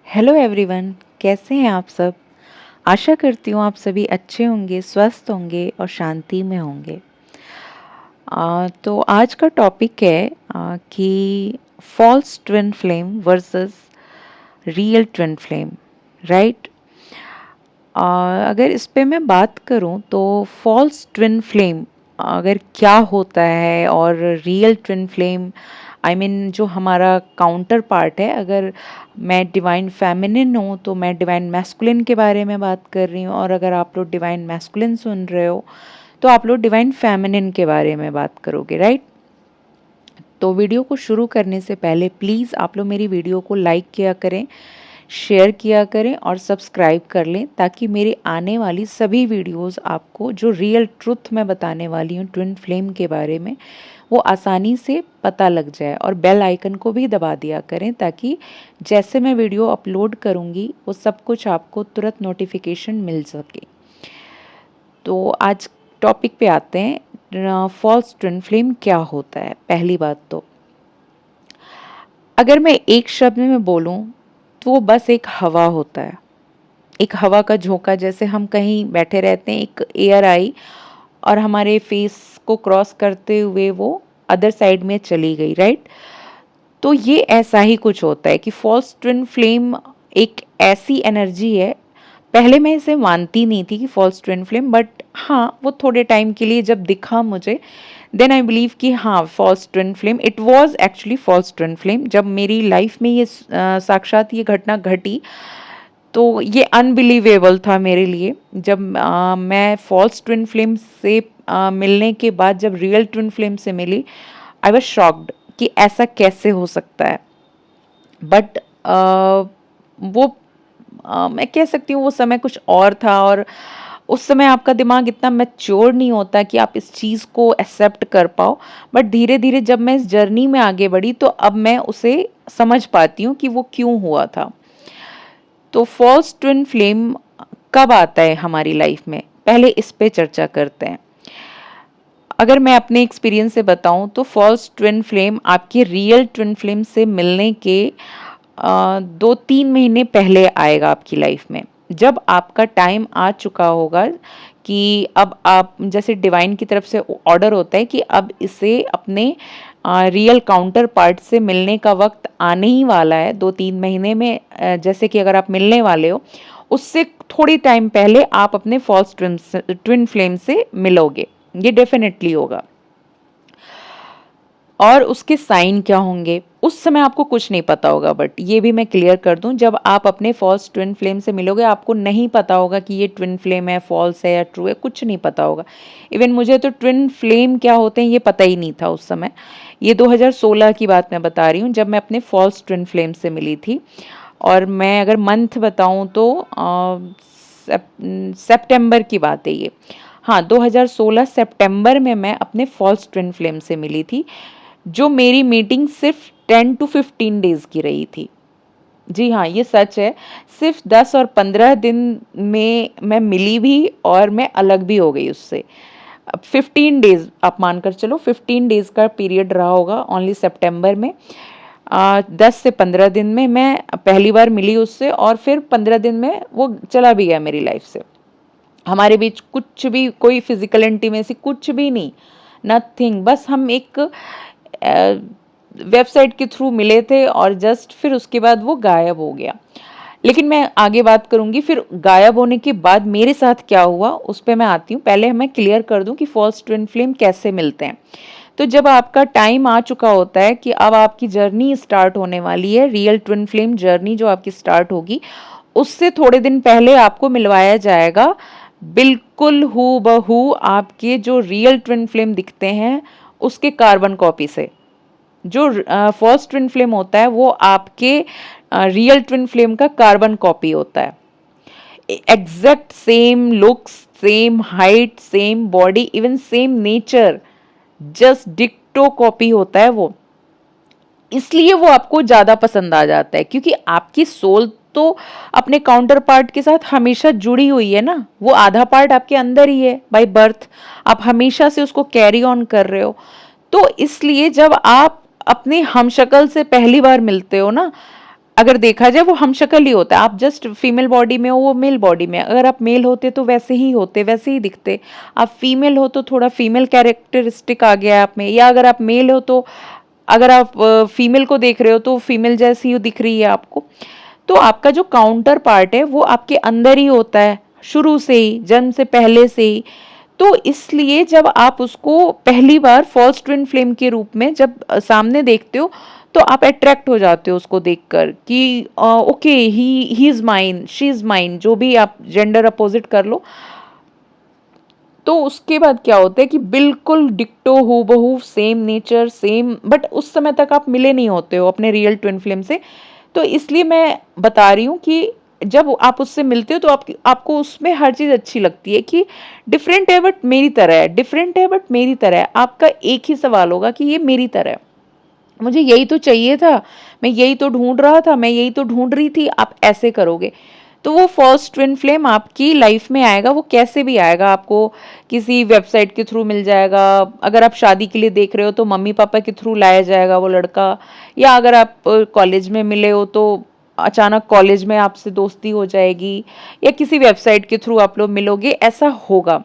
Hello everyone, कैसे हैं आप सब। आशा करती हूँ आप सभी अच्छे होंगे, स्वस्थ होंगे और शांति में होंगे। तो आज का टॉपिक है कि false twin flame versus real twin flame, right. अगर इस पे मैं बात करूँ तो फॉल्स ट्विन फ्लेम अगर क्या होता है और real twin flame I mean जो हमारा काउंटर पार्ट है, अगर मैं डिवाइन फेमिनिन हूँ तो मैं डिवाइन मैस्कुलिन के बारे में बात कर रही हूँ, और अगर आप लोग डिवाइन मैस्कुलिन सुन रहे हो तो आप लोग डिवाइन फेमिनिन के बारे में बात करोगे, राइट। तो वीडियो को शुरू करने से पहले प्लीज़ आप लोग मेरी वीडियो को लाइक किया करें, शेयर किया करें और सब्सक्राइब कर लें, ताकि मेरी आने वाली सभी वीडियोस आपको जो रियल ट्रुथ मैं बताने वाली हूँ ट्विन फ्लेम के बारे में, वो आसानी से पता लग जाए। और बेल आइकन को भी दबा दिया करें ताकि जैसे मैं वीडियो अपलोड करूँगी वो सब कुछ आपको तुरंत नोटिफिकेशन मिल सके। तो आज टॉपिक पे आते हैं, फॉल्स ट्विन फ्लेम क्या होता है। पहली बात तो अगर मैं एक शब्द में बोलूँ तो वो बस एक हवा होता है, एक हवा का झोंका। जैसे हम कहीं बैठे रहते हैं, एक एयर आई और हमारे फेस को क्रॉस करते हुए वो अदर साइड में चली गई, राइट। तो ये ऐसा ही कुछ होता है कि फॉल्स ट्विन फ्लेम एक ऐसी एनर्जी है। पहले मैं इसे मानती नहीं थी कि फॉल्स ट्विन फ्लेम, बट हाँ, वो थोड़े टाइम के लिए जब दिखा मुझे, देन आई बिलीव कि हाँ, false twin flame, it was actually false twin flame. जब मेरी लाइफ में ये साक्षात ये घटना घटी तो ये अनबिलीवेबल था मेरे लिए। जब मैं फॉल्स ट्विन फ्लेम से मिलने के बाद जब रियल ट्विन फ्लेम से मिली, आई वाज शॉक्ड कि ऐसा कैसे हो सकता है। बट वो मैं कह सकती हूँ वो समय कुछ और था, और उस समय आपका दिमाग इतना मैच्योर नहीं होता कि आप इस चीज़ को एक्सेप्ट कर पाओ। बट धीरे धीरे जब मैं इस जर्नी में आगे बढ़ी तो अब मैं उसे समझ पाती हूँ कि वो क्यों हुआ था। तो फॉल्स ट्विन फ्लेम कब आता है हमारी लाइफ में, पहले इस पे चर्चा करते हैं। अगर मैं अपने एक्सपीरियंस से बताऊं तो फॉल्स ट्विन फ्लेम आपके रियल ट्विन फ्लेम से मिलने के 2-3 महीने पहले आएगा आपकी लाइफ में, जब आपका टाइम आ चुका होगा कि अब आप, जैसे डिवाइन की तरफ से ऑर्डर होता है कि अब इसे अपने रियल काउंटर पार्ट से मिलने का वक्त आने ही वाला है 2-3 महीने में। जैसे कि अगर आप मिलने वाले हो उससे थोड़ी टाइम पहले आप अपने फॉल्स ट्विन फ्लेम से मिलोगे, ये डेफिनेटली होगा। और उसके साइन क्या होंगे उस समय आपको कुछ नहीं पता होगा, बट ये भी मैं क्लियर कर दूं, जब आप अपने फॉल्स ट्विन फ्लेम से मिलोगे आपको नहीं पता होगा कि ये ट्विन फ्लेम है, फॉल्स है या ट्रू है, कुछ नहीं पता होगा। इवन मुझे तो ट्विन फ्लेम क्या होते हैं ये पता ही नहीं था उस समय। ये 2016 की बात मैं बता रही हूँ, जब मैं अपने फॉल्स ट्विन फ्लेम से मिली थी। और मैं अगर मंथ बताऊं तो सितंबर की बात है ये। हाँ, 2016 सितंबर में मैं अपने फॉल्स ट्विन फ्लेम से मिली थी, जो मेरी मीटिंग सिर्फ 10 to 15 डेज की रही थी। जी हाँ, ये सच है। सिर्फ 10 और 15 दिन में मैं मिली भी और मैं अलग भी हो गई उससे। अब 15 डेज आप मानकर चलो, 15 डेज का पीरियड रहा होगा ओनली सितंबर में। 10 से 15 दिन में मैं पहली बार मिली उससे, और फिर 15 दिन में वो चला भी गया मेरी लाइफ से। हमारे बीच कुछ भी, कोई फिजिकल इंटीमेसी कुछ भी नहीं, नथिंग। बस हम एक वेबसाइट के थ्रू मिले थे और जस्ट फिर उसके बाद वो गायब हो गया। लेकिन मैं आगे बात करूंगी फिर गायब होने के बाद मेरे साथ क्या हुआ उस पर मैं आती हूँ। पहले मैं क्लियर कर दूं कि फॉल्स ट्विन फ्लेम कैसे मिलते हैं। तो जब आपका टाइम आ चुका होता है कि अब आपकी जर्नी स्टार्ट होने वाली है, रियल ट्विन फ्लेम जर्नी जो आपकी स्टार्ट होगी, उससे थोड़े दिन पहले आपको मिलवाया जाएगा बिल्कुल हू बहू आपके जो रियल ट्विन फ्लेम दिखते हैं उसके कार्बन कॉपी से। जो फर्स्ट ट्विन फ्लेम होता है वो आपके रियल ट्विन फ्लेम का कार्बन कॉपी होता है। Exact same looks, same height, same body, even same nature, just डिक्टो कॉपी होता है वो। इसलिए वो आपको ज्यादा पसंद आ जाता है, क्योंकि आपकी सोल तो अपने काउंटर पार्ट के साथ हमेशा जुड़ी हुई है ना। वो आधा पार्ट आपके अंदर ही है बाय बर्थ, आप हमेशा से उसको कैरी ऑन कर रहे हो। तो इसलिए जब आप अपने हमशक्ल से पहली बार मिलते हो ना, अगर देखा जाए वो हम शक्ल ही होता है, आप जस्ट फीमेल बॉडी में हो, वो मेल बॉडी में। अगर आप मेल होते तो वैसे ही होते, वैसे ही दिखते। आप फीमेल हो तो थोड़ा फीमेल कैरेक्टरिस्टिक आ गया आप में, या अगर आप मेल हो तो अगर आप फीमेल को देख रहे हो तो फीमेल जैसी ही दिख रही है आपको। तो आपका जो काउंटर पार्ट है वो आपके अंदर ही होता है शुरू से ही, जन्म से पहले से ही। तो इसलिए जब आप उसको पहली बार फॉल्स ट्विन फ्लेम के रूप में जब सामने देखते हो तो आप अट्रैक्ट हो जाते हो उसको देखकर कि okay, he is mine, she is mine, जो भी आप जेंडर अपोजिट कर लो। तो उसके बाद क्या होता है कि बिल्कुल डिक्टो हूबहू सेम नेचर सेम, बट उस समय तक आप मिले नहीं होते हो अपने रियल ट्विन फ्लेम से। तो इसलिए मैं बता रही हूँ कि जब आप उससे मिलते हो तो आपको उसमें हर चीज़ अच्छी लगती है कि डिफरेंट है बट मेरी तरह है, डिफरेंट है बट मेरी तरह है। आपका एक ही सवाल होगा कि ये मेरी तरह है, मुझे यही तो चाहिए था, मैं यही तो ढूंढ रहा था, मैं यही तो ढूंढ रही थी, आप ऐसे करोगे। तो वो फर्स्ट ट्विन फ्लेम आपकी लाइफ में आएगा, वो कैसे भी आएगा। आपको किसी वेबसाइट के थ्रू मिल जाएगा, अगर आप शादी के लिए देख रहे हो तो मम्मी पापा के थ्रू लाया जाएगा वो लड़का, या अगर आप कॉलेज में मिले हो तो अचानक कॉलेज में आपसे दोस्ती हो जाएगी, या किसी वेबसाइट के थ्रू आप लोग मिलोगे, ऐसा होगा।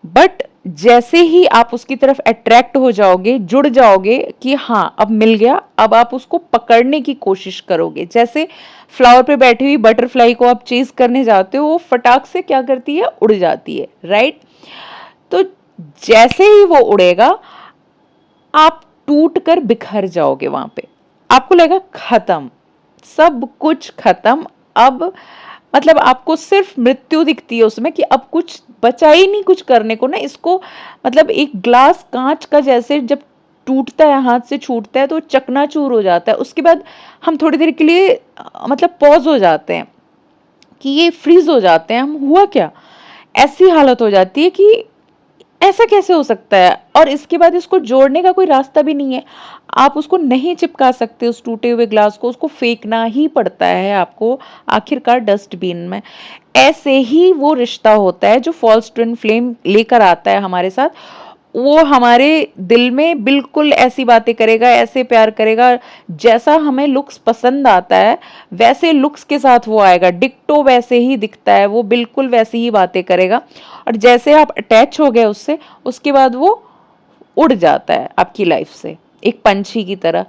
बट जैसे ही आप उसकी तरफ अट्रैक्ट हो जाओगे, जुड़ जाओगे कि हाँ अब मिल गया, अब आप उसको पकड़ने की कोशिश करोगे। जैसे फ्लावर पे बैठी हुई बटरफ्लाई को आप चेज करने जाते हो, वो फटाक से क्या करती है, उड़ जाती है, राइट। तो जैसे ही वो उड़ेगा आप टूट कर बिखर जाओगे वहां पे, आपको लगेगा खत्म, सब कुछ खत्म। अब मतलब आपको सिर्फ मृत्यु दिखती है उसमें कि अब कुछ बचा ही नहीं कुछ करने को ना इसको। मतलब एक ग्लास कांच का जैसे जब टूटता है, हाथ से छूटता है तो चकनाचूर हो जाता है। उसके बाद हम थोड़ी देर के लिए मतलब पॉज हो जाते हैं कि ये फ्रीज हो जाते हैं, हम हुआ क्या, ऐसी हालत हो जाती है कि ऐसा कैसे हो सकता है। और इसके बाद इसको जोड़ने का कोई रास्ता भी नहीं है, आप उसको नहीं चिपका सकते उस टूटे हुए ग्लास को, उसको फेंकना ही पड़ता है आपको आखिरकार डस्टबिन में। ऐसे ही वो रिश्ता होता है जो फॉल्स ट्विन फ्लेम लेकर आता है हमारे साथ। वो हमारे दिल में बिल्कुल ऐसी बातें करेगा, ऐसे प्यार करेगा, जैसा हमें लुक्स पसंद आता है वैसे लुक्स के साथ वो आएगा, डिक्टो वैसे ही दिखता है वो, बिल्कुल वैसी ही बातें करेगा। और जैसे आप अटैच हो गए उससे, उसके बाद वो उड़ जाता है आपकी लाइफ से एक पंछी की तरह।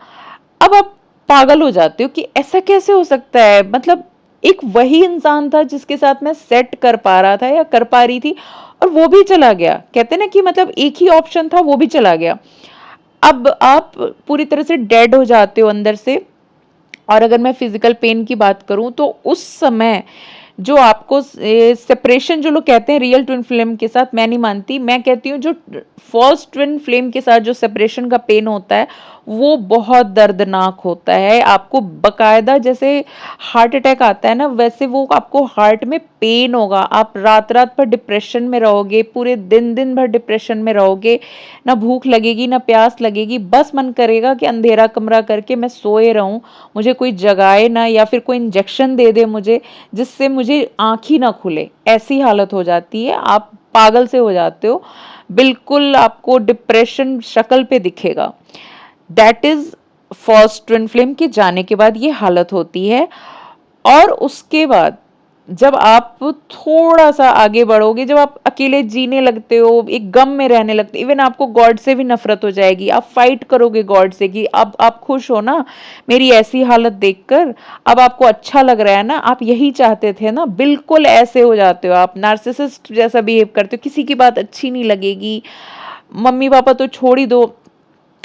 अब आप पागल हो जाते हो कि ऐसा कैसे हो सकता है, मतलब एक वही इंसान था जिसके साथ मैं सेट कर पा रहा था या कर पा रही थी, और वो भी चला गया। कहते ना कि मतलब एक ही ऑप्शन था, वो भी चला गया। अब आप पूरी तरह से डेड हो जाते हो अंदर से। और अगर मैं फिजिकल पेन की बात करूं तो उस समय जो आपको सेपरेशन, जो लोग कहते हैं रियल ट्विन फ्लेम के साथ, मैं नहीं मानती, मैं कहती हूँ जो फॉल्स ट्विन फ्लेम के साथ जो सेपरेशन का पेन होता है वो बहुत दर्दनाक होता है। आपको बकायदा जैसे हार्ट अटैक आता है ना, वैसे वो आपको हार्ट में पेन होगा। आप रात रात भर डिप्रेशन में रहोगे, पूरे दिन दिन भर डिप्रेशन में रहोगे, ना भूख लगेगी ना प्यास लगेगी, बस मन करेगा कि अंधेरा कमरा करके मैं सोए रहूं, मुझे कोई जगाए ना, या फिर कोई इंजेक्शन दे दे मुझे जिससे मुझे आँख ही ना खुले। ऐसी हालत हो जाती है, आप पागल से हो जाते हो, बिल्कुल आपको डिप्रेशन शक्ल पे दिखेगा। That is first twin flame के जाने के बाद ये हालत होती है। और उसके बाद जब आप थोड़ा सा आगे बढ़ोगे, जब आप अकेले जीने लगते हो, एक गम में रहने लगते हो, इवन आपको गॉड से भी नफरत हो जाएगी, आप फाइट करोगे गॉड से कि अब आप खुश हो ना मेरी ऐसी हालत देखकर, अब आपको अच्छा लग रहा है ना, आप यही चाहते थे ना, बिल्कुल ऐसे हो जाते हो आप, नार्सिसिस्ट जैसा बिहेव करते हो, किसी की बात अच्छी नहीं लगेगी। मम्मी पापा तो छोड़ ही दो,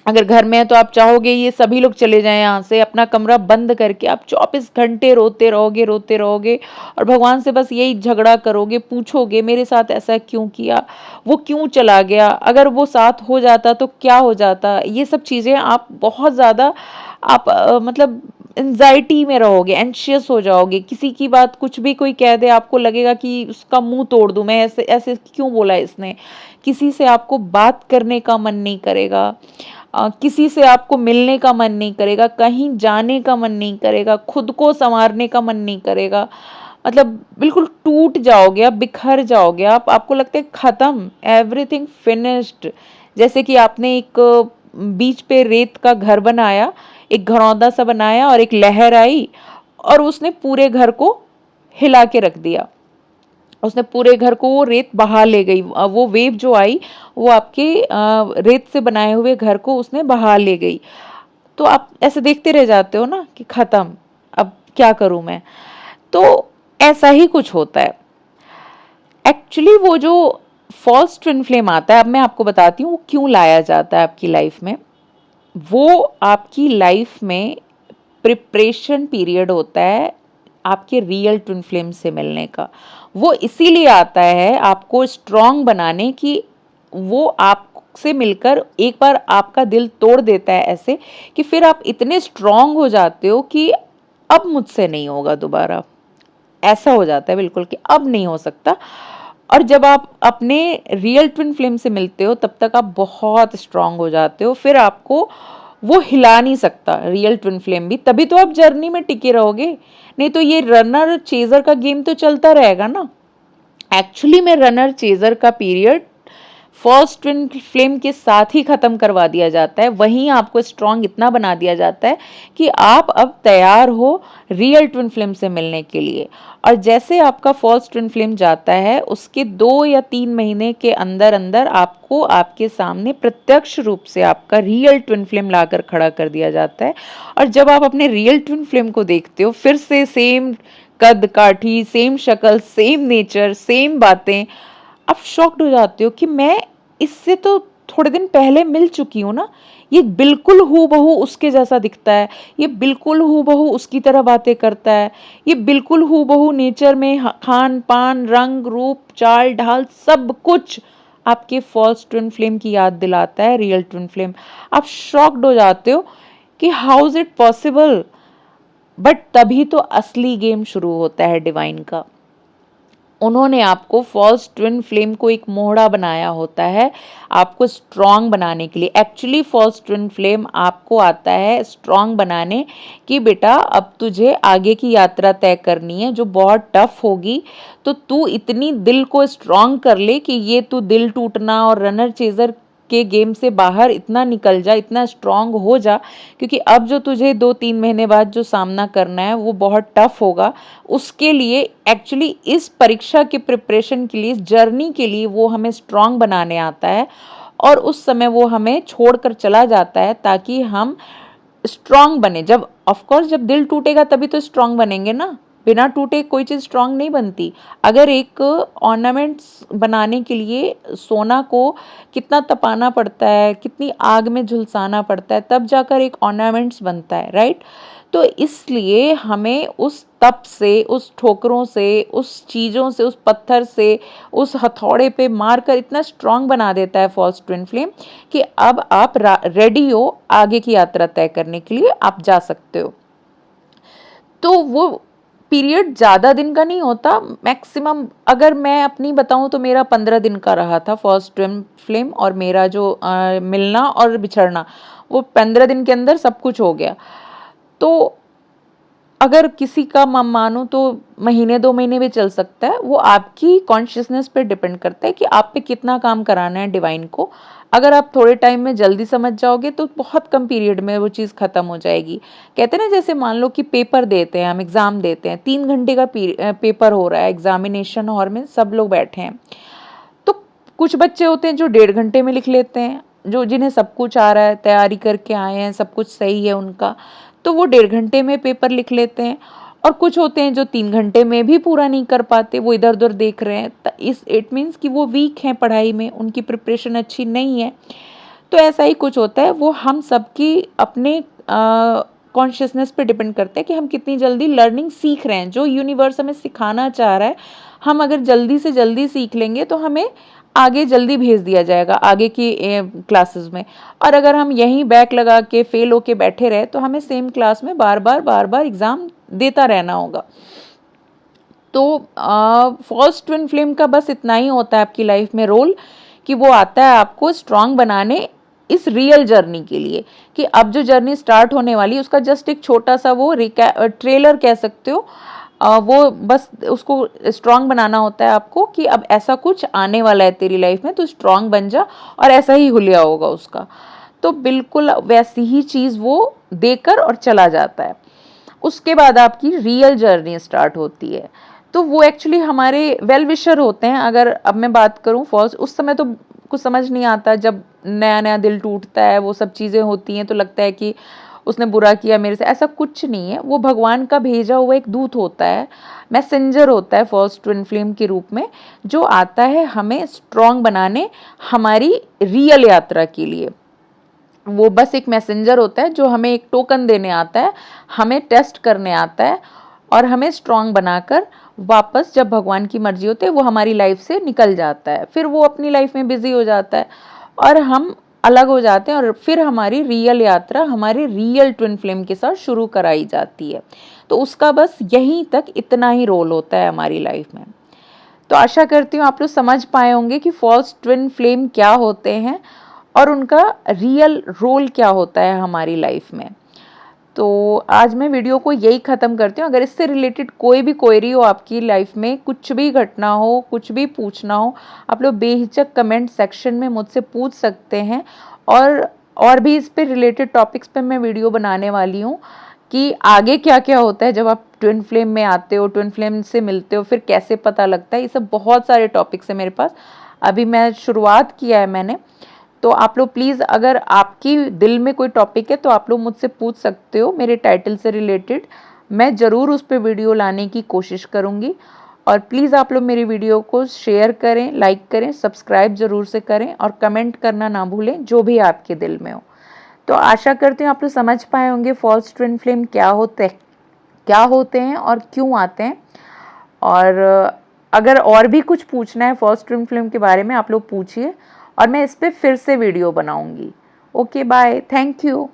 अगर घर में है तो आप चाहोगे ये सभी लोग चले जाएं यहाँ से, अपना कमरा बंद करके आप 24 घंटे रोते रहोगे, रोते रहोगे, और भगवान से बस यही झगड़ा करोगे, पूछोगे मेरे साथ ऐसा क्यों किया, वो क्यों चला गया, अगर वो साथ हो जाता तो क्या हो जाता। ये सब चीज़ें आप बहुत ज़्यादा आप मतलब एंजाइटी में रहोगे, एंशियस हो जाओगे। किसी की बात कुछ भी कोई कह दे आपको लगेगा कि उसका मुंह तोड़ दूं मैं, ऐसे ऐसे क्यों बोला इसने। किसी से आपको बात करने का मन नहीं करेगा, किसी से आपको मिलने का मन नहीं करेगा, कहीं जाने का मन नहीं करेगा, खुद को संवारने का मन नहीं करेगा। मतलब बिल्कुल टूट जाओगे आप, बिखर जाओगे आप, आपको लगता है खत्म, एवरीथिंग फिनिश्ड। जैसे कि आपने एक बीच पे रेत का घर बनाया, एक घरौंदा सा बनाया और एक लहर आई और उसने पूरे घर को हिला के रख दिया। उसने पूरे घर को वो रेत बहा ले गई। वो वेव जो आई वो आपके रेत से बनाए हुए घर को उसने बहा ले गई। तो आप ऐसे देखते रह जाते हो ना कि खत्म, अब क्या करूं मैं। तो ऐसा ही कुछ होता है एक्चुअली। वो जो फॉल्स ट्विन फ्लेम आता है, अब मैं आपको बताती हूँ वो क्यों लाया जाता है आपकी लाइफ में। वो आपकी लाइफ में प्रिपरेशन पीरियड होता है आपके रियल ट्विन फ्लेम से मिलने का। वो इसीलिए आता है आपको स्ट्रांग बनाने की। वो आपसे मिलकर एक बार आपका दिल तोड़ देता है ऐसे कि फिर आप इतने स्ट्रांग हो जाते हो कि अब मुझसे नहीं होगा दोबारा। ऐसा हो जाता है बिल्कुल कि अब नहीं हो सकता। और जब आप अपने रियल ट्विन फ्लेम से मिलते हो तब तक आप बहुत स्ट्रांग हो जाते हो। फिर आपको वो हिला नहीं सकता रियल ट्विन फ्लेम भी। तभी तो आप जर्नी में टिके रहोगे, नहीं तो ये रनर चेजर का गेम तो चलता रहेगा ना। एक्चुअली में रनर चेजर का पीरियड फर्स्ट ट्विन फ्लेम के साथ ही खत्म करवा दिया जाता है। वहीं आपको स्ट्रांग इतना बना दिया जाता है कि आप अब तैयार हो रियल ट्विन फ्लेम से मिलने के लिए। और जैसे आपका फर्स्ट ट्विन फ्लेम जाता है उसके 2 या 3 महीने के अंदर अंदर आपको आपके सामने प्रत्यक्ष रूप से आपका रियल ट्विन फ्लेम लाकर खड़ा कर दिया जाता है। और जब आप अपने रियल ट्विन फ्लेम को देखते हो, फिर से सेम कद काठी, सेम शक्ल, सेम नेचर, सेम बातें, आप शॉक्ड हो जाते हो कि मैं इससे तो थोड़े दिन पहले मिल चुकी हूँ ना। ये बिल्कुल हूबहू उसके जैसा दिखता है, ये बिल्कुल हूबहू उसकी तरह बातें करता है, ये बिल्कुल हूबहू नेचर में खान पान, रंग, रूप, चाल ढाल सब कुछ आपके फॉल्स ट्विन फ्लेम की याद दिलाता है रियल ट्विन फ्लेम। आप शॉक्ड हो जाते हो कि how is it possible. But तभी तो असली गेम शुरू होता है डिवाइन का। उन्होंने आपको फॉल्स ट्विन फ्लेम को एक मोहड़ा बनाया होता है आपको स्ट्रांग बनाने के लिए। एक्चुअली फॉल्स ट्विन फ्लेम आपको आता है स्ट्रांग बनाने कि बेटा अब तुझे आगे की यात्रा तय करनी है जो बहुत टफ होगी। तो तू इतनी दिल को स्ट्रांग कर ले कि ये तू दिल टूटना और रनर चेजर के गेम से बाहर इतना निकल जा, इतना स्ट्रांग हो जा, क्योंकि अब जो तुझे 2-3 महीने बाद जो सामना करना है वो बहुत टफ होगा। उसके लिए एक्चुअली इस परीक्षा के प्रिपरेशन के लिए, इस जर्नी के लिए वो हमें स्ट्रांग बनाने आता है। और उस समय वो हमें छोड़कर चला जाता है ताकि हम स्ट्रांग बने। जब ऑफ कोर्स जब दिल टूटेगा तभी तो स्ट्रांग बनेंगे ना, बिना टूटे कोई चीज़ स्ट्रांग नहीं बनती। अगर एक ऑर्नामेंट्स बनाने के लिए सोना को कितना तपाना पड़ता है, कितनी आग में झुलसाना पड़ता है, तब जाकर एक ऑर्नामेंट्स बनता है, राइट। तो इसलिए हमें उस तप से, उस ठोकरों से, उस चीज़ों से, उस पत्थर से, उस हथौड़े पे मारकर इतना स्ट्रांग बना देता है फॉल्स ट्विन फ्लेम कि अब आप रेडी हो आगे की यात्रा तय करने के लिए, आप जा सकते हो। तो वो पीरियड ज़्यादा दिन का नहीं होता, मैक्सिमम अगर मैं अपनी बताऊं तो मेरा 15 दिन का रहा था फर्स्ट ट्विन फ्लेम। और मेरा जो मिलना और बिछड़ना वो 15 दिन के अंदर सब कुछ हो गया। तो अगर किसी का मानो तो महीने 2 महीने भी चल सकता है। वो आपकी कॉन्शियसनेस पे डिपेंड करता है कि आप पे कितना काम कराना है डिवाइन को। अगर आप थोड़े टाइम में जल्दी समझ जाओगे तो बहुत कम पीरियड में वो चीज़ ख़त्म हो जाएगी। कहते हैं ना, जैसे मान लो कि पेपर देते हैं, हम एग्ज़ाम देते हैं, 3 घंटे का पेपर हो रहा है, एग्जामिनेशन हॉल में सब लोग बैठे हैं। तो कुछ बच्चे होते हैं जो 1.5 घंटे में लिख लेते हैं, जो जिन्हें सब कुछ आ रहा है, तैयारी करके आए हैं, सब कुछ सही है उनका, तो वो 1.5 घंटे में पेपर लिख लेते हैं। और कुछ होते हैं जो 3 घंटे में भी पूरा नहीं कर पाते, वो इधर उधर देख रहे हैं। इट मीन्स कि वो वीक हैं पढ़ाई में, उनकी प्रिपरेशन अच्छी नहीं है। तो ऐसा ही कुछ होता है। वो हम सबकी अपने कॉन्शियसनेस पे डिपेंड करता है कि हम कितनी जल्दी लर्निंग सीख रहे हैं। जो यूनिवर्स हमें सिखाना चाह रहा है, हम अगर जल्दी से जल्दी सीख लेंगे तो हमें आगे जल्दी भेज दिया जाएगा आगे की क्लासेस में। और अगर हम यहीं बैक लगा के फेल होके बैठे रहे तो हमें सेम क्लास में बार बार एग्ज़ाम देता रहना होगा। तो फर्स्ट ट्विन फ्लेम का बस इतना ही होता है आपकी लाइफ में रोल, कि वो आता है आपको स्ट्रांग बनाने इस रियल जर्नी के लिए। कि अब जो जर्नी स्टार्ट होने वाली है उसका जस्ट एक छोटा सा वो ट्रेलर कह सकते हो। वो बस उसको स्ट्रांग बनाना होता है आपको कि अब ऐसा कुछ आने वाला है तेरी लाइफ में, तो स्ट्रांग बन जा, और ऐसा ही हुलिया होगा उसका। तो बिल्कुल वैसी ही चीज़ वो देकर और चला जाता है। उसके बाद आपकी रियल जर्नी स्टार्ट होती है। तो वो एक्चुअली हमारे वेल विशर होते हैं। अगर अब मैं बात करूँ फॉल्स, उस समय तो कुछ समझ नहीं आता, जब नया नया दिल टूटता है, वो सब चीज़ें होती हैं, तो लगता है कि उसने बुरा किया मेरे से। ऐसा कुछ नहीं है, वो भगवान का भेजा हुआ एक दूत होता है, मैसेंजर होता है फॉल्स ट्विन फ्लेम के रूप में, जो आता है हमें स्ट्रॉन्ग बनाने, हमारी रियल यात्रा के लिए। वो बस एक मैसेंजर होता है जो हमें एक टोकन देने आता है, हमें टेस्ट करने आता है और हमें स्ट्रॉन्ग बनाकर वापस, जब भगवान की मर्जी होती है, वो हमारी लाइफ से निकल जाता है। फिर वो अपनी लाइफ में बिजी हो जाता है और हम अलग हो जाते हैं, और फिर हमारी रियल यात्रा हमारे रियल ट्विन फ्लेम के साथ शुरू कराई जाती है। तो उसका बस यहीं तक इतना ही रोल होता है हमारी लाइफ में। तो आशा करती हूँ आप लोग समझ पाए होंगे कि फॉल्स ट्विन फ्लेम क्या होते हैं और उनका रियल रोल क्या होता है हमारी लाइफ में। तो आज मैं वीडियो को यही ख़त्म करती हूँ। अगर इससे रिलेटेड कोई भी क्वेरी हो आपकी लाइफ में, कुछ भी घटना हो, कुछ भी पूछना हो, आप लोग बेहिचक कमेंट सेक्शन में मुझसे पूछ सकते हैं। और भी इस पे रिलेटेड टॉपिक्स पे मैं वीडियो बनाने वाली हूँ कि आगे क्या क्या होता है जब आप ट्विन फ्लेम में आते हो, ट्विन फ्लेम से मिलते हो, फिर कैसे पता लगता है। ये सब बहुत सारे टॉपिक्स हैं मेरे पास, अभी मैं शुरुआत किया है मैंने। तो आप लोग प्लीज़, अगर आपकी दिल में कोई टॉपिक है तो आप लोग मुझसे पूछ सकते हो मेरे टाइटल से रिलेटेड। मैं ज़रूर उस पर वीडियो लाने की कोशिश करूँगी। और प्लीज़ आप लोग मेरी वीडियो को शेयर करें, लाइक करें, सब्सक्राइब ज़रूर से करें और कमेंट करना ना भूलें, जो भी आपके दिल में हो। तो आशा करती हूँ आप लोग समझ पाए होंगे फॉल्स ट्विन फ्लेम क्या होते हैं और क्यों आते हैं। और अगर और भी कुछ पूछना है फॉल्स ट्विन फ्लेम के बारे में, आप लोग पूछिए और मैं इस पर फिर से वीडियो बनाऊंगी। Okay, bye, thank you.